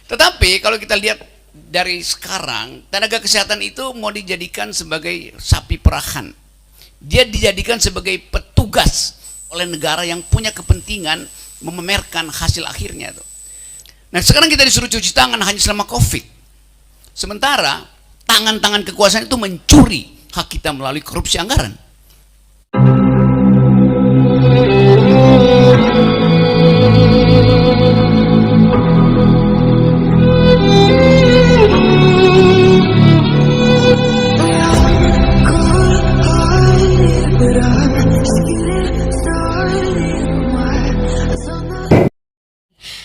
Tetapi kalau kita lihat dari sekarang, tenaga kesehatan itu mau dijadikan sebagai sapi perahan. Dia dijadikan sebagai petugas oleh negara yang punya kepentingan memamerkan hasil akhirnya tuh. Nah sekarang kita disuruh cuci tangan hanya selama COVID. Sementara tangan-tangan kekuasaan itu mencuri hak kita melalui korupsi anggaran.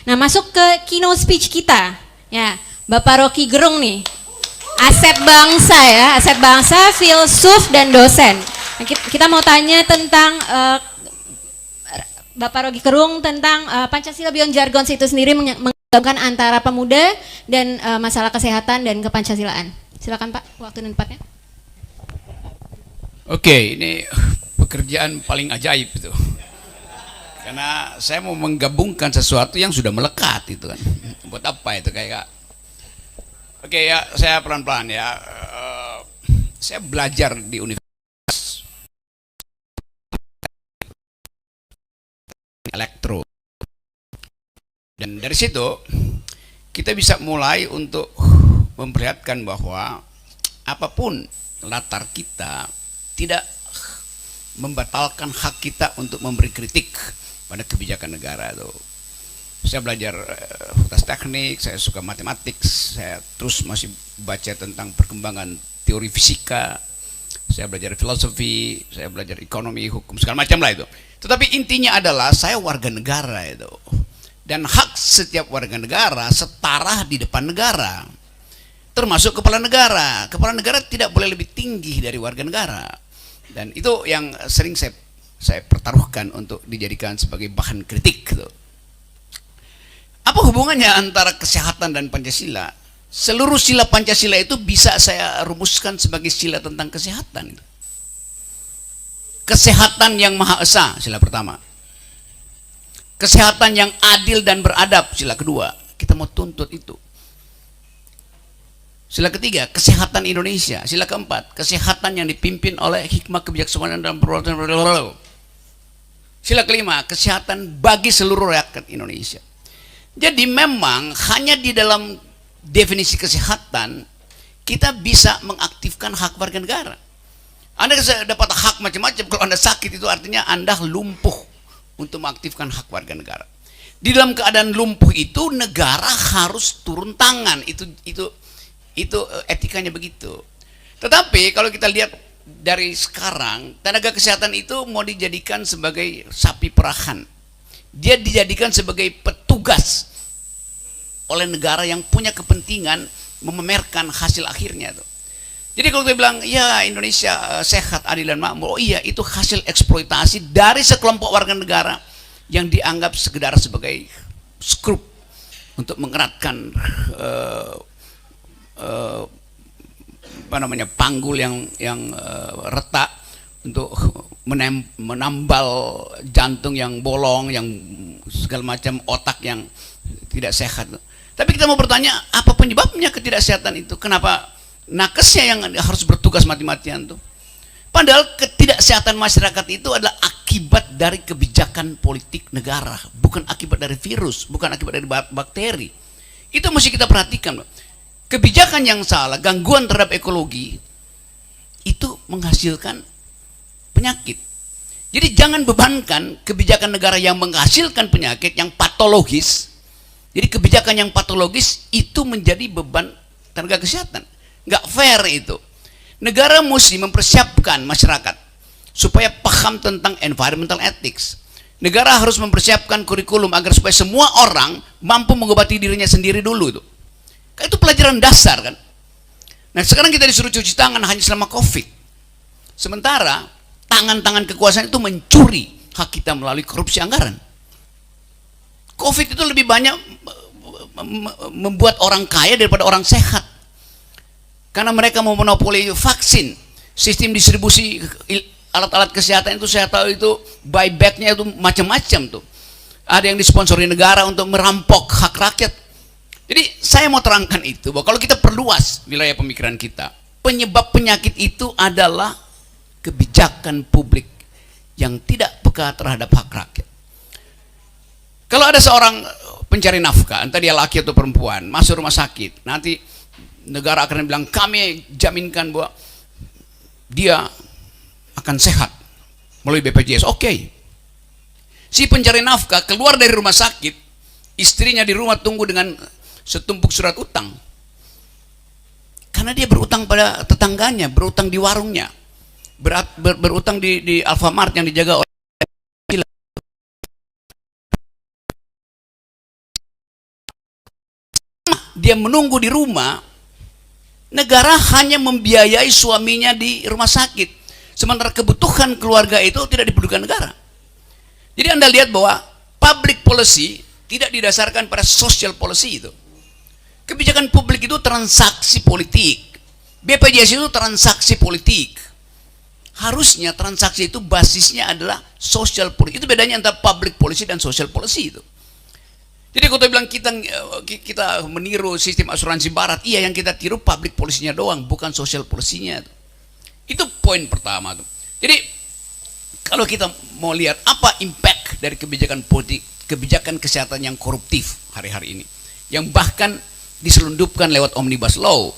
Nah, masuk ke keynote speech kita. Ya, Bapak Rocky Gerung nih. Aset bangsa ya, aset bangsa, filsuf dan dosen. Nah, kita mau tanya tentang Bapak Rocky Gerung tentang Pancasila Beyond Jargon itu sendiri menggabungkan antara pemuda dan masalah kesehatan dan kepancasilaan. Silakan Pak, waktu dan tempatnya. Oke, ini pekerjaan paling ajaib itu. Karena saya mau menggabungkan sesuatu yang sudah melekat itu kan. Buat apa itu kayak. Oke ya, saya pelan-pelan ya. Saya belajar di Universitas Elektro. Dan dari situ kita bisa mulai untuk memperlihatkan bahwa apapun latar kita tidak membatalkan hak kita untuk memberi kritik pada kebijakan negara itu. Saya belajar fakultas teknik, saya suka matematik, saya terus masih baca tentang perkembangan teori fisika, saya belajar filosofi, saya belajar ekonomi, hukum, segala macam lah itu. Tetapi intinya adalah saya warga negara itu. Dan hak setiap warga negara setara di depan negara. Termasuk kepala negara. Kepala negara tidak boleh lebih tinggi dari warga negara. Dan itu yang sering saya pertaruhkan untuk dijadikan sebagai bahan kritik gitu. Apa hubungannya antara kesehatan dan Pancasila? Seluruh sila Pancasila itu bisa saya rumuskan sebagai sila tentang kesehatan. Kesehatan yang Maha Esa, sila pertama. Kesehatan yang adil dan beradab, sila kedua. Kita mau tuntut itu. Sila ketiga, kesehatan Indonesia. Sila keempat, kesehatan yang dipimpin oleh hikmah kebijaksanaan dalam perbuatan. Sila kelima, kesehatan bagi seluruh rakyat Indonesia. Jadi memang hanya di dalam definisi kesehatan kita bisa mengaktifkan hak warga negara. Anda dapat hak macam-macam. Kalau Anda sakit itu artinya Anda lumpuh untuk mengaktifkan hak warga negara. Di dalam keadaan lumpuh itu negara harus turun tangan. Itu etikanya begitu. Tetapi kalau kita lihat dari sekarang, tenaga kesehatan itu mau dijadikan sebagai sapi perahan. Dia dijadikan sebagai petugas oleh negara yang punya kepentingan memamerkan hasil akhirnya tuh. Jadi kalau kita bilang ya Indonesia sehat, adil dan makmur, oh iya itu hasil eksploitasi dari sekelompok warga negara yang dianggap sekedar sebagai skrup untuk mengeratkan panggul yang retak untuk menambal jantung yang bolong, yang segala macam otak yang tidak sehat. Tapi kita mau bertanya, apa penyebabnya ketidaksehatan itu? Kenapa nakesnya yang harus bertugas mati-matian tuh? Padahal ketidaksehatan masyarakat itu adalah akibat dari kebijakan politik negara, bukan akibat dari virus, bukan akibat dari bakteri. Itu mesti kita perhatikan. Kebijakan yang salah, gangguan terhadap ekologi itu menghasilkan penyakit. Jadi jangan bebankan kebijakan negara yang menghasilkan penyakit yang patologis. Jadi kebijakan yang patologis itu menjadi beban tenaga kesehatan. Nggak fair itu. Negara mesti mempersiapkan masyarakat supaya paham tentang environmental ethics. Negara harus mempersiapkan kurikulum agar supaya semua orang mampu mengobati dirinya sendiri dulu itu. Itu pelajaran dasar kan. Nah sekarang kita disuruh cuci tangan hanya selama COVID. Sementara tangan-tangan kekuasaan itu mencuri hak kita melalui korupsi anggaran. COVID itu lebih banyak membuat orang kaya daripada orang sehat. Karena mereka mau monopoli vaksin. Sistem distribusi alat-alat kesehatan itu saya tahu itu buybacknya itu macam-macam tuh. Ada yang disponsori negara untuk merampok hak rakyat. Jadi saya mau terangkan itu, bahwa kalau kita perluas wilayah pemikiran kita, penyebab penyakit itu adalah kebijakan publik yang tidak peka terhadap hak rakyat. Kalau ada seorang pencari nafkah, entah dia laki atau perempuan, masuk rumah sakit, nanti negara akan bilang, kami jaminkan bahwa dia akan sehat melalui BPJS. Oke. Si pencari nafkah keluar dari rumah sakit, istrinya di rumah tunggu dengan setumpuk surat utang. Karena dia berutang pada tetangganya, berutang di warungnya, berutang di Alfamart yang dijaga oleh dia menunggu di rumah, negara hanya membiayai suaminya di rumah sakit, sementara kebutuhan keluarga itu tidak dipedulikan negara. Jadi Anda lihat bahwa public policy tidak didasarkan pada social policy itu. Kebijakan publik itu transaksi politik. BPJS itu transaksi politik. Harusnya transaksi itu basisnya adalah social policy. Itu bedanya antara public policy dan social policy itu. Jadi kalau bilang kita meniru sistem asuransi barat, iya, yang kita tiru public policy-nya doang, bukan social policy-nya. Itu poin pertama tuh. Jadi kalau kita mau lihat apa impact dari kebijakan politik, kebijakan kesehatan yang koruptif hari-hari ini, yang bahkan diselundupkan lewat omnibus law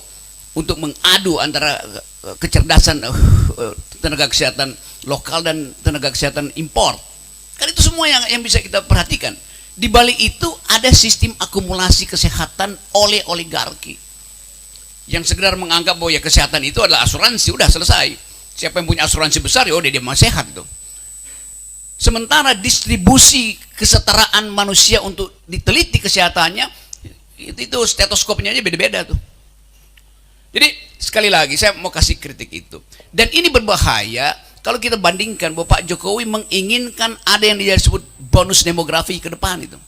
untuk mengadu antara kecerdasan tenaga kesehatan lokal dan tenaga kesehatan impor. Kan itu semua yang bisa kita perhatikan. Di balik itu ada sistem akumulasi kesehatan oleh oligarki yang sekedar menganggap bahwa ya kesehatan itu adalah asuransi, udah selesai. Siapa yang punya asuransi besar, ya udah dia mau sehat itu. Sementara distribusi kesetaraan manusia untuk diteliti kesehatannya itu stetoskopnya aja beda-beda tuh. Jadi sekali lagi saya mau kasih kritik itu. Dan ini berbahaya kalau kita bandingkan bahwa Pak Jokowi menginginkan ada yang disebut bonus demografi ke depan itu.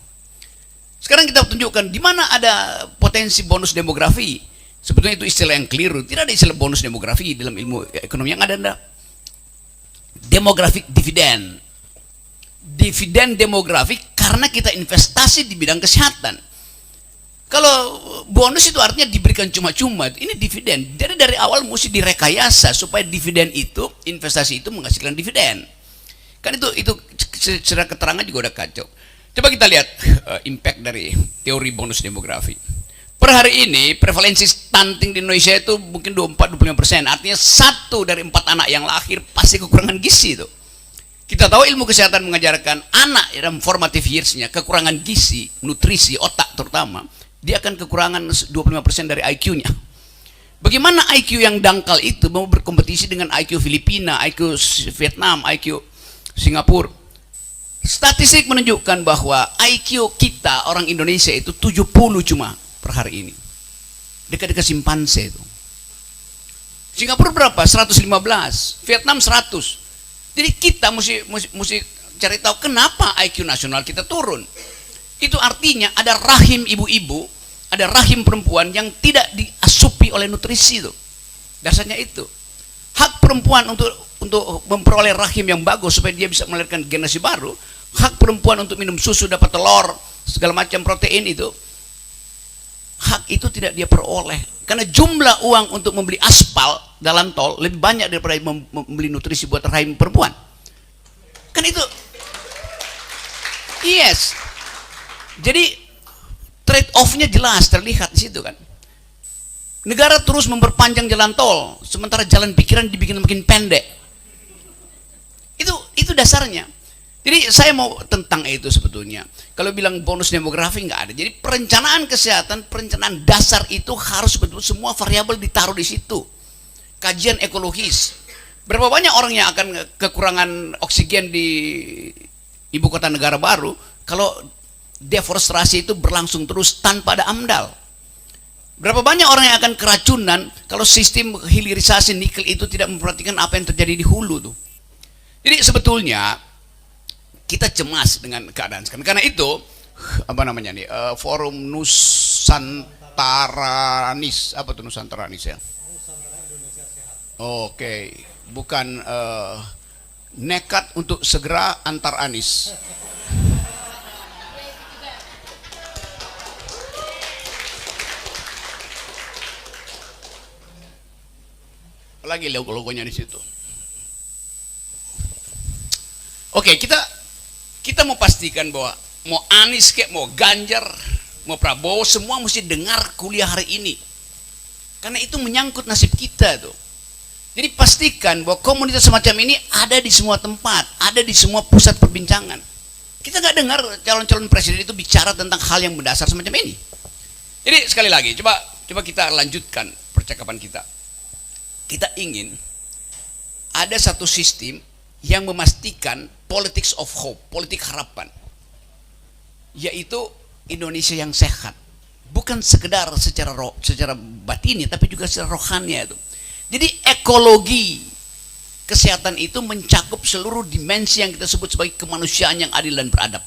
Sekarang kita tunjukkan di mana ada potensi bonus demografi. Sebetulnya itu istilah yang keliru. Tidak ada istilah bonus demografi dalam ilmu ekonomi. Yang ada demographic dividend. Dividen demografi karena kita investasi di bidang kesehatan. Kalau bonus itu artinya diberikan cuma-cuma, ini dividen. Jadi dari awal mesti direkayasa supaya dividen itu, investasi itu menghasilkan dividen. Kan itu secara keterangan juga udah kacau. Coba kita lihat impact dari teori bonus demografi. Per hari ini prevalensi stunting di Indonesia itu mungkin 24-25%. Artinya 1 dari 4 anak yang lahir pasti kekurangan gizi itu. Kita tahu ilmu kesehatan mengajarkan anak dalam formative years-nya kekurangan gizi, nutrisi, otak terutama, dia akan kekurangan 25% dari IQ-nya. Bagaimana IQ yang dangkal itu mau berkompetisi dengan IQ Filipina, IQ Vietnam, IQ Singapura? Statistik menunjukkan bahwa IQ kita orang Indonesia itu 70 cuma per hari ini. Dekat-dekat simpanse itu. Singapura berapa? 115, Vietnam 100. Jadi kita mesti cari tahu kenapa IQ nasional kita turun. Itu artinya ada rahim ibu-ibu, ada rahim perempuan yang tidak diasupi oleh nutrisi itu. Dasarnya itu. Hak perempuan untuk memperoleh rahim yang bagus supaya dia bisa melahirkan generasi baru, hak perempuan untuk minum susu, dapat telur, segala macam protein itu, hak itu tidak dia peroleh. Karena jumlah uang untuk membeli aspal dalam tol lebih banyak daripada membeli nutrisi buat rahim perempuan. Kan itu. Yes. Jadi trade off-nya jelas terlihat di situ kan. Negara terus memperpanjang jalan tol, sementara jalan pikiran dibikin makin pendek. Itu dasarnya. Jadi saya mau tentang itu sebetulnya. Kalau bilang bonus demografi nggak ada. Jadi perencanaan kesehatan, perencanaan dasar itu harus betul semua variabel ditaruh di situ. Kajian ekologis. Berapa banyak orang yang akan kekurangan oksigen di ibu kota negara baru kalau deforestasi itu berlangsung terus tanpa ada AMDAL. Berapa banyak orang yang akan keracunan kalau sistem hilirisasi nikel itu tidak memperhatikan apa yang terjadi di hulu tuh. Jadi sebetulnya kita cemas dengan keadaan sekarang. Karena itu apa namanya nih, forum Nusantaranis, apa tuh Nusantaranis ya? Oke, bukan nekat untuk segera antar Anis. apalagi logonya di situ. Oke, kita mau pastikan bahwa mau Anies kayak mau Ganjar, mau Prabowo, semua mesti dengar kuliah hari ini. Karena itu menyangkut nasib kita tuh. Jadi pastikan bahwa komunitas semacam ini ada di semua tempat, ada di semua pusat perbincangan. Kita nggak dengar calon-calon presiden itu bicara tentang hal yang mendasar semacam ini. Jadi sekali lagi, coba kita lanjutkan percakapan kita. Kita ingin ada satu sistem yang memastikan politics of hope, politik harapan, yaitu Indonesia yang sehat, bukan sekedar secara batinnya, tapi juga secara rohaninya itu. Jadi ekologi kesehatan itu mencakup seluruh dimensi yang kita sebut sebagai kemanusiaan yang adil dan beradab.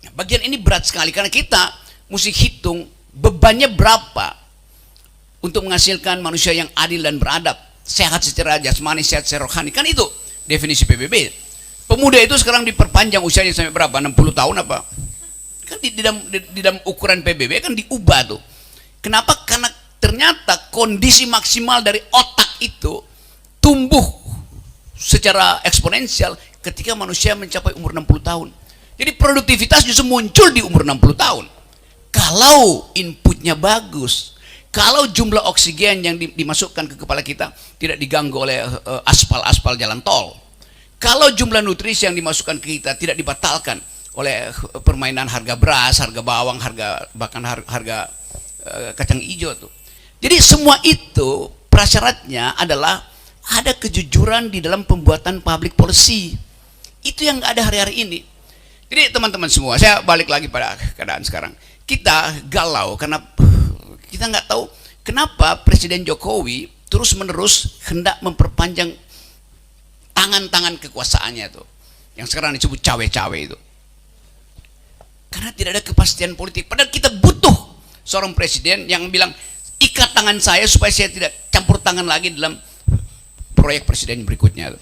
Nah, bagian ini berat sekali karena kita mesti hitung bebannya berapa untuk menghasilkan manusia yang adil dan beradab, sehat secara jasmani, sehat secara rohani. Kan itu definisi PBB. Pemuda itu sekarang diperpanjang usianya sampai berapa? 60 tahun apa? Kan di dalam ukuran PBB kan diubah tuh. Kenapa? Karena ternyata kondisi maksimal dari otak itu tumbuh secara eksponensial ketika manusia mencapai umur 60 tahun. Jadi produktivitas justru muncul di umur 60 tahun. Kalau inputnya bagus, kalau jumlah oksigen yang dimasukkan ke kepala kita tidak diganggu oleh aspal-aspal jalan tol, kalau jumlah nutrisi yang dimasukkan ke kita tidak dibatalkan oleh permainan harga beras, harga bawang, bahkan harga kacang hijau tuh. Jadi semua itu prasyaratnya adalah ada kejujuran di dalam pembuatan public policy. Itu yang nggak ada hari-hari ini. Jadi teman-teman semua, saya balik lagi pada keadaan sekarang. Kita galau karena kita nggak tahu kenapa Presiden Jokowi terus-menerus hendak memperpanjang tangan-tangan kekuasaannya itu, yang sekarang disebut cawe-cawe itu. Karena tidak ada kepastian politik. Padahal kita butuh seorang presiden yang bilang, ikat tangan saya supaya saya tidak campur tangan lagi dalam proyek presiden berikutnya.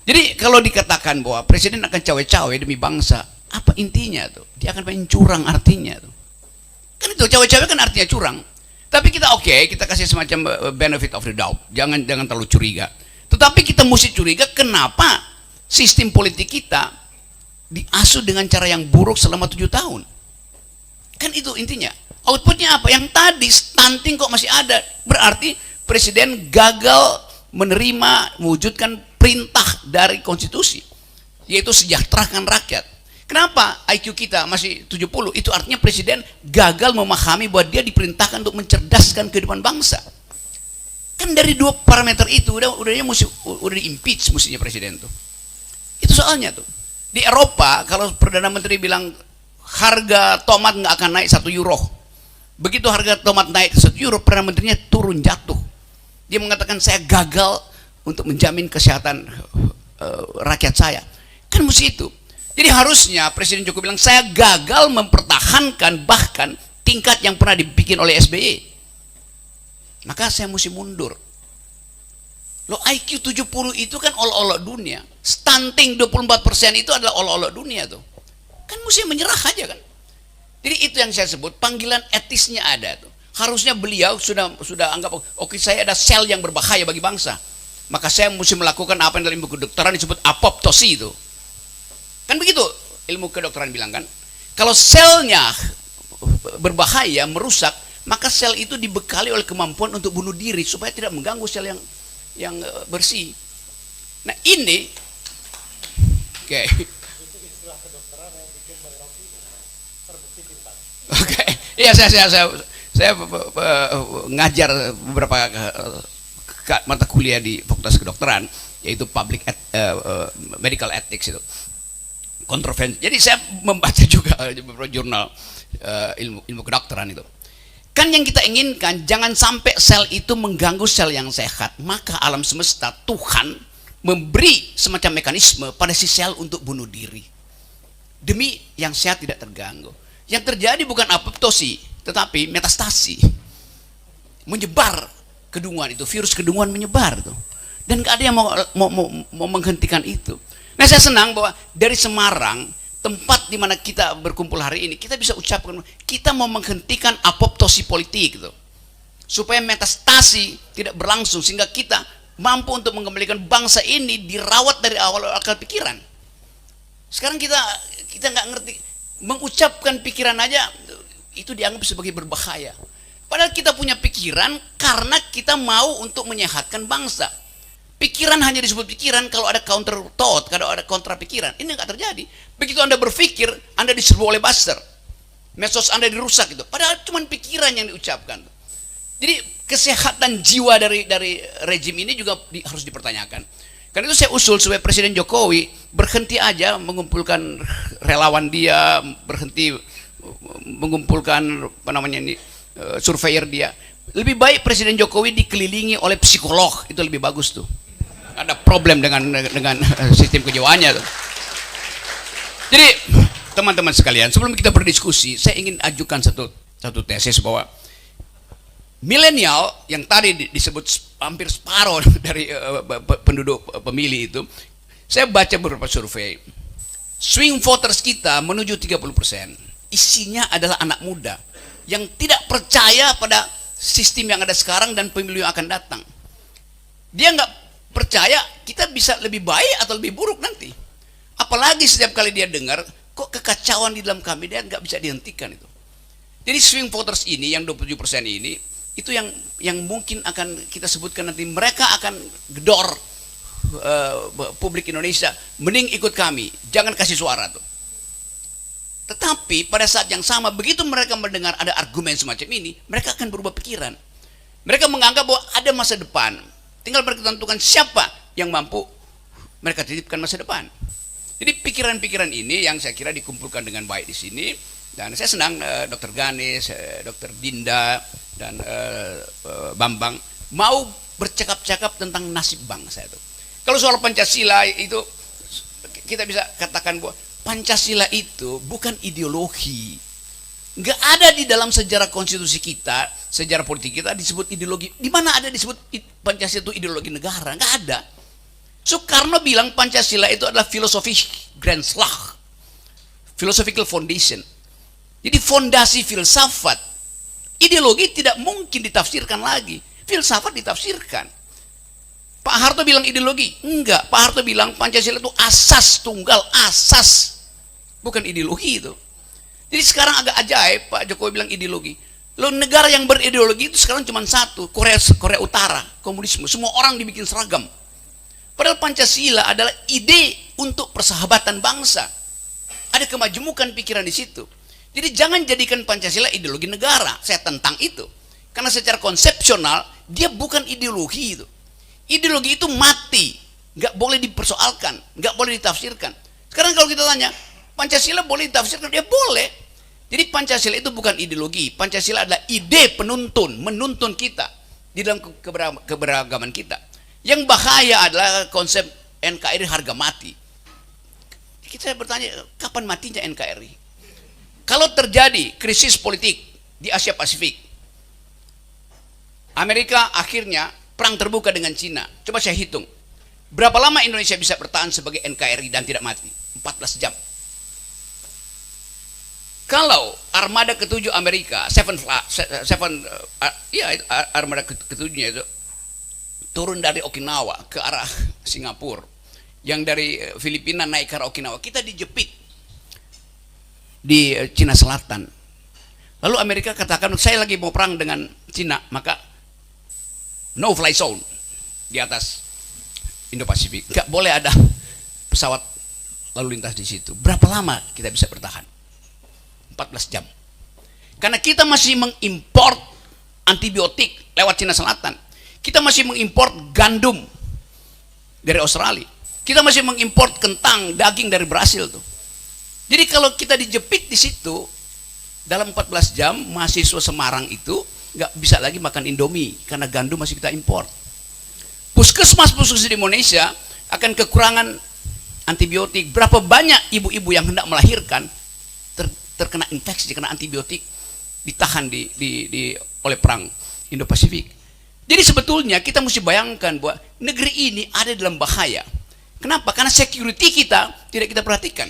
Jadi kalau dikatakan bahwa presiden akan cawe-cawe demi bangsa, apa intinya tuh? Dia akan main curang artinya tuh. Kan itu cawe-cawe kan artinya curang. Tapi kita kita kasih semacam benefit of the doubt. Jangan terlalu curiga. Tetapi kita mesti curiga kenapa sistem politik kita diasuh dengan cara yang buruk selama 7 tahun. Kan itu intinya. Outputnya apa? Yang tadi stunting kok masih ada. Berarti presiden gagal menerima, mewujudkan perintah dari konstitusi, yaitu sejahterakan rakyat. Kenapa IQ kita masih 70? Itu artinya presiden gagal memahami bahwa dia diperintahkan untuk mencerdaskan kehidupan bangsa. Kan dari 2 parameter itu udah di-impeach mestinya presiden tuh. Itu soalnya tuh. Di Eropa kalau Perdana Menteri bilang harga tomat nggak akan naik 1 euro. Begitu harga tomat naik 1 euro, Perdana Menterinya turun jatuh. Dia mengatakan saya gagal untuk menjamin kesehatan rakyat saya. Kan mesti itu. Jadi harusnya Presiden Jokowi bilang saya gagal mempertahankan bahkan tingkat yang pernah dibikin oleh SBY. Maka saya mesti mundur. Lo IQ 70 itu kan olok-olok dunia. Stunting 24% itu adalah olok-olok dunia tuh. Kan mesti menyerah aja kan. Jadi itu yang saya sebut panggilan etisnya ada tuh. Harusnya beliau sudah anggap oke, saya ada sel yang berbahaya bagi bangsa. Maka saya mesti melakukan apa yang dalam ilmu kedokteran disebut apoptosi itu. Kan begitu ilmu kedokteran bilang kan. Kalau selnya berbahaya, merusak, maka sel itu dibekali oleh kemampuan untuk bunuh diri supaya tidak mengganggu sel yang bersih. Nah ini iya saya ngajar beberapa mata kuliah di Fakultas Kedokteran, yaitu medical ethics itu. Kontroversi. Jadi saya membaca juga beberapa jurnal ilmu kedokteran itu. Kan yang kita inginkan jangan sampai sel itu mengganggu sel yang sehat. Maka alam semesta Tuhan memberi semacam mekanisme pada si sel untuk bunuh diri. Demi yang sehat tidak terganggu. Yang terjadi bukan apoptosi, tetapi metastasi. Menyebar kedunguan itu, virus kedunguan menyebar tuh. Dan gak ada yang mau menghentikan itu. Nah saya senang bahwa dari Semarang, tempat di mana kita berkumpul hari ini, kita bisa ucapkan kita mau menghentikan apoptosi politik gitu. supaya metastasi tidak berlangsung, sehingga kita mampu untuk mengembalikan bangsa ini dirawat dari awal akal pikiran. Sekarang kita nggak ngerti, mengucapkan pikiran aja itu dianggap sebagai berbahaya. Padahal kita punya pikiran karena kita mau untuk menyehatkan bangsa. Pikiran hanya disebut pikiran kalau ada counter thought, kalau ada kontra pikiran. Ini nggak terjadi. Begitu Anda berpikir, Anda diserbu oleh buzzer. Medsos Anda dirusak itu. Padahal cuma pikiran yang diucapkan. Jadi kesehatan jiwa dari rejim ini juga harus dipertanyakan. Karena itu saya usul supaya Presiden Jokowi berhenti aja mengumpulkan relawan dia, berhenti mengumpulkan surveyor dia. Lebih baik Presiden Jokowi dikelilingi oleh psikolog, itu lebih bagus tuh. Ada problem dengan sistem kejiwaannya tuh. Jadi teman-teman sekalian, sebelum kita berdiskusi, saya ingin ajukan satu tesis bahwa milenial yang tadi disebut hampir separuh dari penduduk pemilih itu, saya baca beberapa survei, swing voters kita menuju 30%, isinya adalah anak muda yang tidak percaya pada sistem yang ada sekarang dan pemilu yang akan datang. Dia nggak percaya kita bisa lebih baik atau lebih buruk nanti. Apalagi setiap kali dia dengar, kok kekacauan di dalam kami, dia nggak bisa dihentikan itu. Jadi swing voters ini, yang 27% ini, itu yang mungkin akan kita sebutkan nanti, mereka akan gedor publik Indonesia, mending ikut kami, jangan kasih suara tuh. Tetapi pada saat yang sama, begitu mereka mendengar ada argumen semacam ini, mereka akan berubah pikiran. Mereka menganggap bahwa ada masa depan, tinggal mereka tentukan siapa yang mampu mereka titipkan masa depan. Jadi pikiran-pikiran ini yang saya kira dikumpulkan dengan baik di sini, dan saya senang Dr. Ganes, Dr. Dinda, dan Bambang mau bercakap-cakap tentang nasib bangsa itu. Kalau soal Pancasila itu kita bisa katakan bahwa Pancasila itu bukan ideologi. Nggak ada di dalam sejarah konstitusi kita, sejarah politik kita disebut ideologi. Di mana ada disebut Pancasila itu ideologi negara? Nggak ada. Soekarno bilang Pancasila itu adalah filosofi Grondslag, philosophical foundation. Jadi fondasi filsafat. Ideologi tidak mungkin ditafsirkan lagi. Filsafat ditafsirkan. Pak Harto bilang ideologi? Enggak. Pak Harto bilang Pancasila itu asas tunggal, asas. Bukan ideologi itu. Jadi sekarang agak ajaib Pak Jokowi bilang ideologi. Loh, negara yang berideologi itu sekarang cuma satu, Korea Utara, komunisme. Semua orang dibikin seragam. Padahal Pancasila adalah ide untuk persahabatan bangsa. Ada kemajemukan pikiran di situ. Jadi jangan jadikan Pancasila ideologi negara. Saya tentang itu. Karena secara konsepsional dia bukan ideologi itu. Ideologi itu mati, nggak boleh dipersoalkan, nggak boleh ditafsirkan. Sekarang kalau kita tanya, Pancasila boleh ditafsirkan? Ya boleh. Jadi Pancasila itu bukan ideologi. Pancasila adalah ide penuntun, menuntun kita di dalam keberagaman kita. Yang bahaya adalah konsep NKRI harga mati. Kita bertanya, kapan matinya NKRI? Kalau terjadi krisis politik di Asia Pasifik, Amerika akhirnya perang terbuka dengan Cina. Coba saya hitung, berapa lama Indonesia bisa bertahan sebagai NKRI dan tidak mati? 14 jam. Kalau armada ketujuh Amerika, armada ketujuhnya itu turun dari Okinawa ke arah Singapura, yang dari Filipina naik ke arah Okinawa, kita dijepit di Cina Selatan. Lalu Amerika katakan, saya lagi mau perang dengan Cina, maka no fly zone di atas Indo-Pasifik, nggak boleh ada pesawat lalu lintas di situ. Berapa lama kita bisa bertahan? 14 jam. Karena kita masih mengimpor antibiotik lewat Cina Selatan. Kita masih mengimpor gandum dari Australia. Kita masih mengimpor kentang, daging dari Brasil tuh. Jadi kalau kita dijepit di situ dalam 14 jam, mahasiswa Semarang itu nggak bisa lagi makan Indomie karena gandum masih kita impor. Puskesmas di Indonesia akan kekurangan antibiotik. Berapa banyak ibu-ibu yang hendak melahirkan terkena infeksi karena antibiotik ditahan oleh perang Indo-Pasifik. Jadi sebetulnya kita mesti bayangkan bahwa negeri ini ada dalam bahaya. Kenapa? Karena security kita tidak kita perhatikan.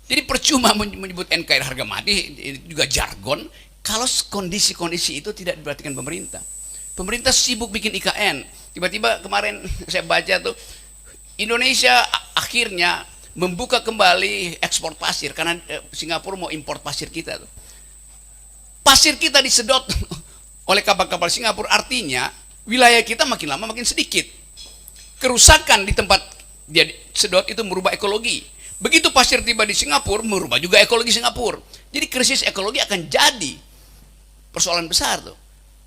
Jadi percuma menyebut NKRI harga mati, ini juga jargon. kalau kondisi-kondisi itu tidak diperhatikan pemerintah. Pemerintah sibuk bikin IKN. Tiba-tiba kemarin saya baca tuh Indonesia akhirnya membuka kembali ekspor pasir karena Singapura mau impor pasir kita tuh. Pasir kita disedot oleh kapal-kapal Singapura, artinya wilayah kita makin lama makin sedikit. Kerusakan di tempat dia sedot itu merubah ekologi. Begitu pasir tiba di Singapura, merubah juga ekologi Singapura. Jadi krisis ekologi akan jadi persoalan besar tuh.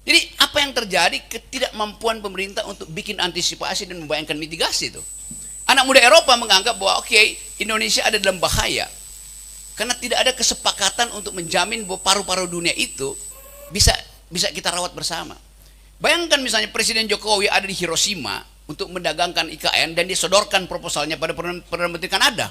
Jadi apa yang terjadi? Ketidakmampuan pemerintah untuk bikin antisipasi dan membayangkan mitigasi tuh. Anak muda Eropa menganggap bahwa Indonesia ada dalam bahaya karena tidak ada kesepakatan untuk menjamin bahwa paru-paru dunia itu bisa kita rawat bersama. Bayangkan misalnya Presiden Jokowi ada di Hiroshima untuk mendagangkan IKN dan disodorkan proposalnya pada Perdana Menteri Kanada.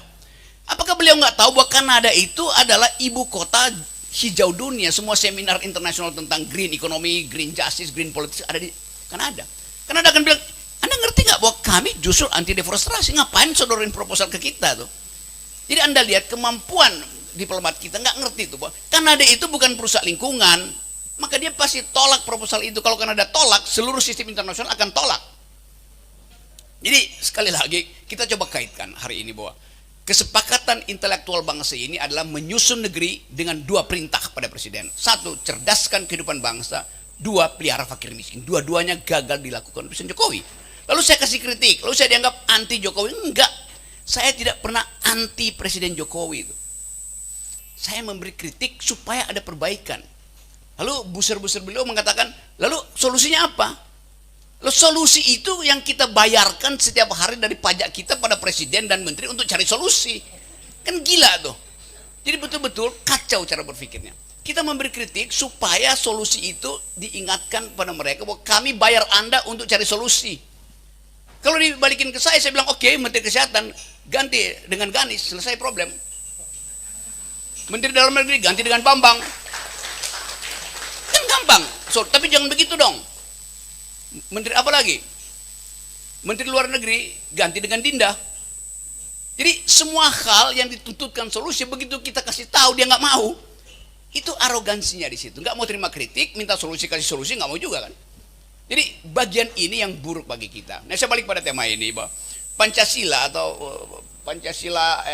Apakah beliau nggak tahu bahwa Kanada itu adalah ibu kota hijau dunia? Semua seminar internasional tentang green economy, green justice, green politics ada di Kanada. Kanada akan bilang, Anda ngerti nggak bahwa kami justru anti deforestasi? Ngapain sodorin proposal ke kita tuh? Jadi Anda lihat kemampuan diplomat kita nggak ngerti tuh bahwa Kanada itu bukan perusahaan lingkungan, maka dia pasti tolak proposal itu. Kalau Kanada tolak, seluruh sistem internasional akan tolak. Jadi sekali lagi kita coba kaitkan hari ini bahwa kesepakatan intelektual bangsa ini adalah menyusun negeri dengan dua perintah pada presiden. Satu, cerdaskan kehidupan bangsa. Dua, pelihara fakir miskin. Dua-duanya gagal dilakukan Presiden Jokowi. Lalu saya kasih kritik, lalu saya dianggap anti Jokowi. Enggak, saya tidak pernah anti Presiden Jokowi itu. Saya memberi kritik supaya ada perbaikan. Lalu buser-buser beliau mengatakan, lalu solusinya apa? Lalu solusi itu yang kita bayarkan setiap hari dari pajak kita pada presiden dan menteri untuk cari solusi. Kan gila tuh. Jadi betul-betul kacau cara berpikirnya. Kita memberi kritik supaya solusi itu diingatkan pada mereka bahwa kami bayar Anda untuk cari solusi. Kalau dibalikin ke saya bilang oke, Menteri Kesehatan ganti dengan Ganis, selesai problem. Menteri Dalam Negeri ganti dengan Bambang. Kan gampang. Tapi jangan begitu dong. Menteri apa lagi? Menteri Luar Negeri ganti dengan Dinda. Jadi semua hal yang dituntutkan solusi, begitu kita kasih tahu dia nggak mau. Itu arogansinya di situ. Nggak mau terima kritik, minta solusi kasih solusi nggak mau juga kan. Jadi bagian ini yang buruk bagi kita. Nah saya balik pada tema ini bahwa Pancasila atau Pancasila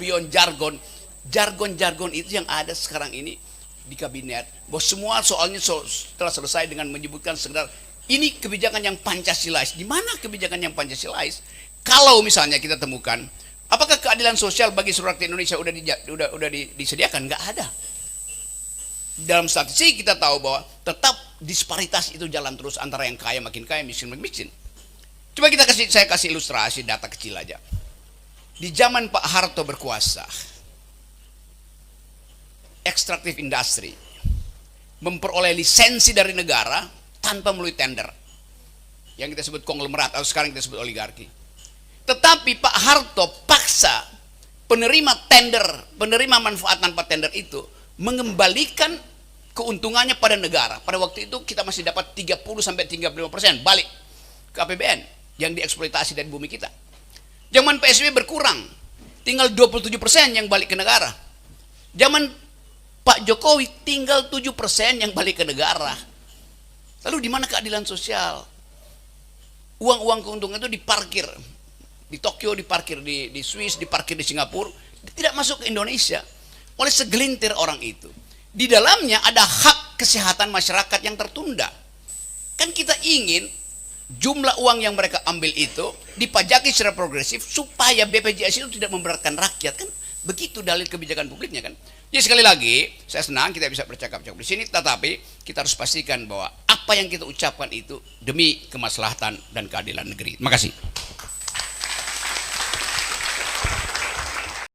beyond jargon itu yang ada sekarang ini di kabinet, bahwa semua soalnya setelah selesai dengan menyebutkan sekedar ini kebijakan yang Pancasilais. Di mana kebijakan yang Pancasilais? Kalau misalnya kita temukan, apakah keadilan sosial bagi seluruh rakyat Indonesia udah disediakan? Nggak ada. Dalam statistik kita tahu bahwa tetap disparitas itu jalan terus antara yang kaya makin kaya, miskin makin miskin. Coba saya kasih ilustrasi data kecil aja. Di zaman Pak Harto berkuasa, ekstraktif industri memperoleh lisensi dari negara tanpa melalui tender, yang kita sebut konglomerat atau sekarang kita sebut oligarki. Tetapi Pak Harto paksa penerima tender, penerima manfaat tanpa tender itu mengembalikan keuntungannya pada negara. Pada waktu itu kita masih dapat 30-35% balik ke APBN yang dieksploitasi dari bumi kita. Zaman PSBY berkurang, tinggal 27% yang balik ke negara. Zaman Pak Jokowi tinggal 7% yang balik ke negara. Lalu di mana keadilan sosial? Uang-uang keuntungan itu diparkir di Tokyo, diparkir di Swiss, diparkir di Singapura, tidak masuk ke Indonesia oleh segelintir orang itu. Di dalamnya ada hak kesehatan masyarakat yang tertunda. Kan kita ingin jumlah uang yang mereka ambil itu dipajaki secara progresif supaya BPJS itu tidak memberatkan rakyat, kan begitu dalil kebijakan publiknya kan. Jadi sekali lagi saya senang kita bisa bercakap-cakap di sini, tetapi kita harus pastikan bahwa apa yang kita ucapkan itu demi kemaslahatan dan keadilan negeri. Terima kasih.